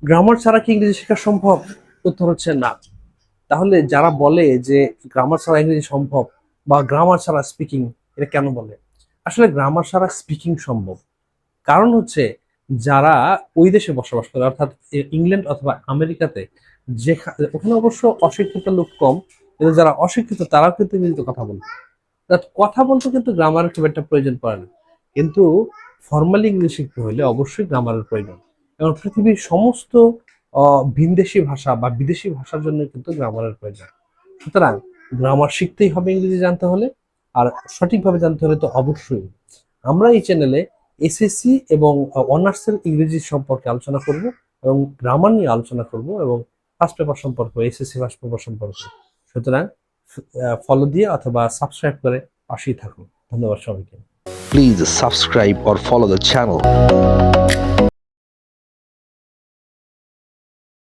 Grammar ছাড়া কি ইংরেজি শেখা সম্ভব? উত্তর হচ্ছে না। তাহলে যারা বলে যে গ্রামার ছাড়া ইংরেজি সম্ভব বা গ্রামার ছাড়া স্পিকিং, এটা কেন বলে? আসলে গ্রামার ছাড়া স্পিকিং সম্ভব। কারণ হচ্ছে যারা ওই দেশে বসবাস করে, অর্থাৎ ইংল্যান্ড অথবা আমেরিকাতে, ওখানে অবশ্য অশিক্ষিত লোক কম, কিন্তু যারা অশিক্ষিত তারাও কিন্তু ইংরেজিতে কথা বলে। কথা বলতে কিন্তু গ্রামারের খুব একটা প্রয়োজন পড়ে না, কিন্তু ফর্মালি ইংলিশ শিখতে হলে অবশ্যই গ্রামারের প্রয়োজন। এবং পৃথিবীর সমস্ত ভিনদেশি ভাষা বা বিদেশি ভাষার জন্য কিন্তু গ্রামারের প্রয়োজন। সুতরাং গ্রামার শিখতেই হবে ইংরেজি জানতে হলে। আর সঠিকভাবে জানতে হলে তো অবশ্যই আমরা এই চ্যানেলে এসএসসি এবং অনার্সের ইংরেজি সম্পর্কে আলোচনা করব, এবং গ্রামার নিয়ে আলোচনা করব, এবং ফার্স্ট পেপার সম্পর্কে, এসএসসি ফার্স্ট পেপার সম্পর্কে। সুতরাং ফলো দিয়ে অথবা সাবস্ক্রাইব করে পাশেই থাকুন। ধন্যবাদ সবাইকে। Please subscribe or follow the channel.